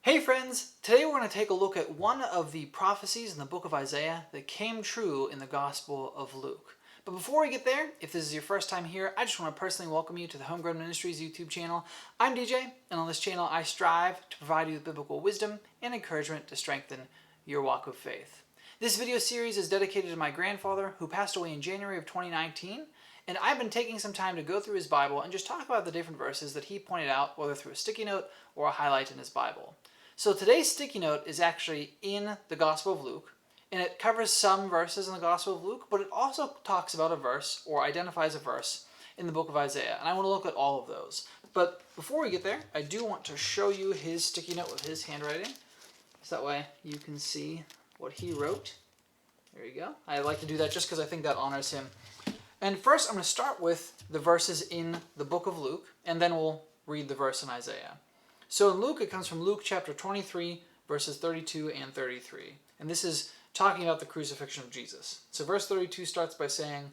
Hey friends! Today we're going to take a look at one of the prophecies in the book of Isaiah that came true in the Gospel of Luke. But before we get there, if this is your first time here, I just want to personally welcome you to the HomeGrown Ministries YouTube channel. I'm DJ, and on this channel I strive to provide you with biblical wisdom and encouragement to strengthen your walk of faith. This video series is dedicated to my grandfather, who passed away in January of 2019, and I've been taking some time to go through his Bible and just talk about the different verses that he pointed out, whether through a sticky note or a highlight in his Bible. So today's sticky note is actually in the Gospel of Luke, and it covers some verses in the Gospel of Luke, but it also talks about a verse or identifies a verse in the book of Isaiah, and I want to look at all of those. But before we get there, I do want to show you his sticky note with his handwriting, so that way you can see what he wrote. There you go. I like to do that just because I think that honors him. And first I'm going to start with the verses in the book of Luke, and then we'll read the verse in Isaiah. So in Luke, it comes from Luke chapter 23, verses 32 and 33. And this is talking about the crucifixion of Jesus. So verse 32 starts by saying,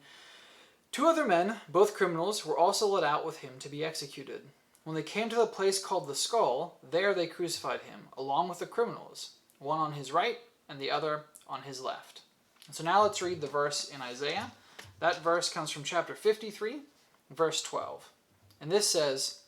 "Two other men, both criminals, were also led out with him to be executed. When they came to the place called the Skull, there they crucified him, along with the criminals, one on his right and the other on his left." And so now let's read the verse in Isaiah. That verse comes from chapter 53, verse 12. And this says,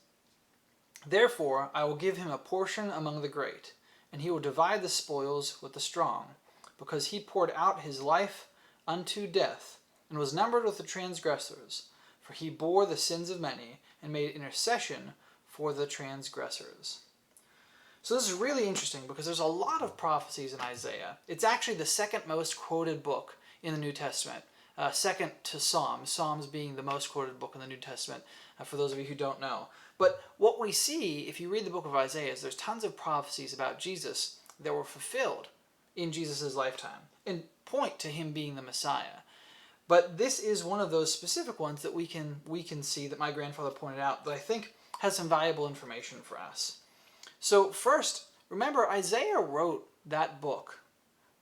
"Therefore I will give him a portion among the great, and he will divide the spoils with the strong, because he poured out his life unto death, and was numbered with the transgressors. For he bore the sins of many, and made intercession for the transgressors." So this is really interesting because there's a lot of prophecies in Isaiah. It's actually the second most quoted book in the New Testament, second to Psalms, Psalms being the most quoted book in the New Testament, for those of you who don't know. But what we see, if you read the book of Isaiah, is there's tons of prophecies about Jesus that were fulfilled in Jesus' lifetime and point to him being the Messiah. But this is one of those specific ones that we can see that my grandfather pointed out that I think has some valuable information for us. So first, remember Isaiah wrote that book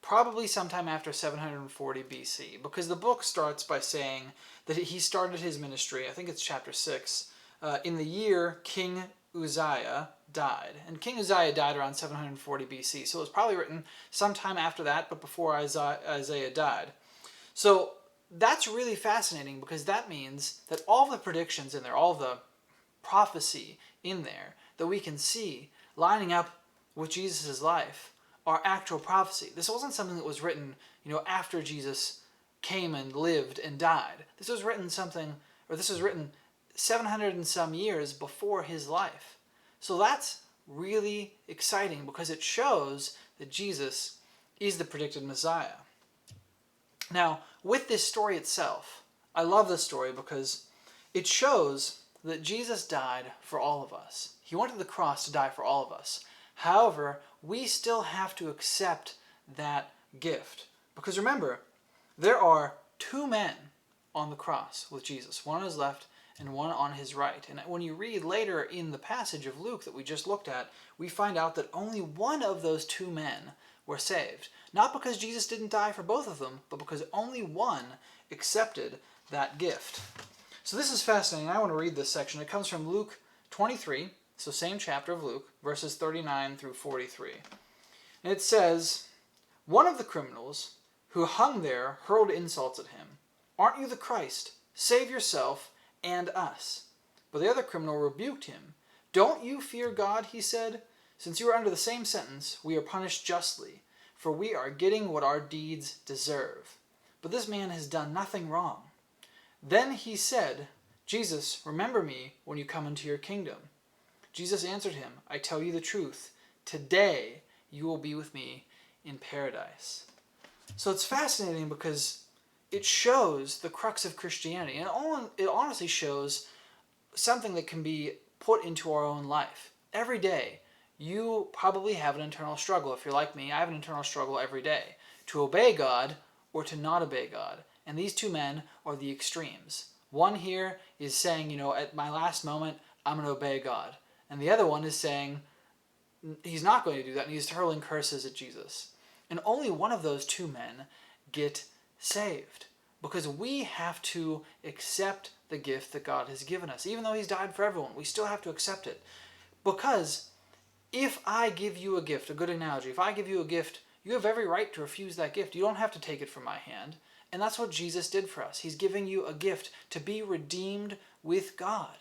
probably sometime after 740 BC, because the book starts by saying that he started his ministry, I think it's chapter 6, in the year King Uzziah died. And King Uzziah died around 740 BC, so it was probably written sometime after that, but before Isaiah died. So that's really fascinating, because that means that all the predictions in there, all the prophecy in there that we can see lining up with Jesus' life are actual prophecy. This wasn't something that was written, after Jesus came and lived and died. This was written 700 and some years before his life. So that's really exciting because it shows that Jesus is the predicted Messiah. Now, with this story itself, I love this story because it shows that Jesus died for all of us. He went to the cross to die for all of us. However, we still have to accept that gift. Because remember, there are two men on the cross with Jesus, one on his left and one on his right. And when you read later in the passage of Luke that we just looked at, we find out that only one of those two men were saved. Not because Jesus didn't die for both of them, but because only one accepted that gift. So this is fascinating. I want to read this section. It comes from Luke 23, so same chapter of Luke, verses 39 through 43. And it says, "One of the criminals who hung there hurled insults at him. 'Aren't you the Christ? Save yourself and us.' But the other criminal rebuked him. 'Don't you fear God,' he said. 'Since you are under the same sentence, we are punished justly, for we are getting what our deeds deserve. But this man has done nothing wrong.' Then he said, 'Jesus, remember me when you come into your kingdom.' Jesus answered him, 'I tell you the truth. Today you will be with me in paradise.'" So it's fascinating because it shows the crux of Christianity. And it honestly shows something that can be put into our own life. Every day, you probably have an internal struggle. If you're like me, I have an internal struggle every day. To obey God or to not obey God. And these two men are the extremes. One here is saying, at my last moment, I'm going to obey God. And the other one is saying he's not going to do that, and he's hurling curses at Jesus. And only one of those two men get saved, because we have to accept the gift that God has given us. Even though he's died for everyone, we still have to accept it. Because If I give you a gift, a good analogy, if I give you a gift, you have every right to refuse that gift. You don't have to take it from my hand. And that's what Jesus did for us. He's giving you a gift to be redeemed with God.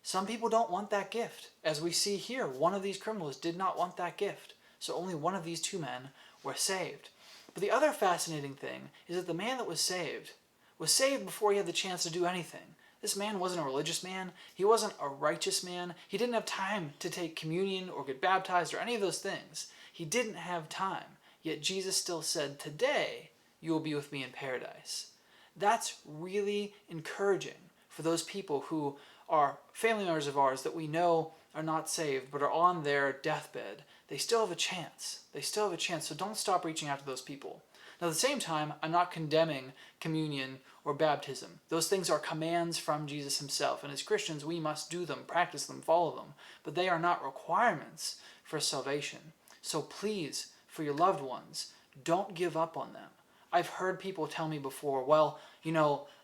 Some people don't want that gift. As we see here, one of these criminals did not want that gift. So only one of these two men were saved. But the other fascinating thing is that the man that was saved before he had the chance to do anything. This man wasn't a religious man. He wasn't a righteous man. He didn't have time to take communion or get baptized or any of those things. He didn't have time. Yet Jesus still said, today you will be with me in paradise. That's really encouraging for those people who are family members of ours that we know are not saved but are on their deathbed. They still have a chance. They still have a chance. So don't stop reaching out to those people. Now, at the same time, I'm not condemning communion or baptism. Those things are commands from Jesus himself. And as Christians, we must do them, practice them, follow them. But they are not requirements for salvation. So please, for your loved ones, don't give up on them. I've heard people tell me before, well,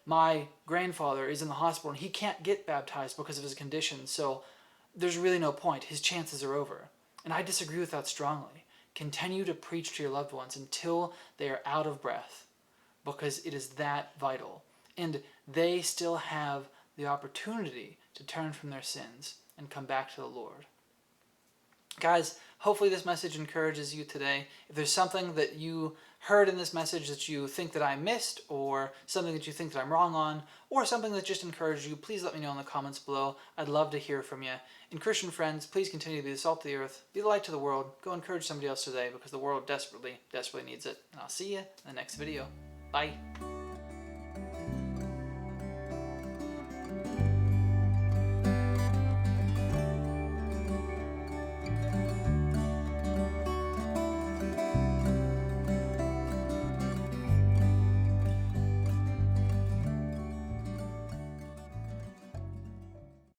my grandfather is in the hospital and he can't get baptized because of his condition, so there's really no point. His chances are over. And I disagree with that strongly. Continue to preach to your loved ones until they are out of breath, because it is that vital. And they still have the opportunity to turn from their sins and come back to the Lord. Guys, hopefully this message encourages you today. If there's something that you heard in this message that you think that I missed, or something that you think that I'm wrong on, or something that just encouraged you, please let me know in the comments below. I'd love to hear from you. And Christian friends, please continue to be the salt of the earth, be the light to the world. Go encourage somebody else today, because the world desperately, desperately needs it. And I'll see you in the next video. Bye.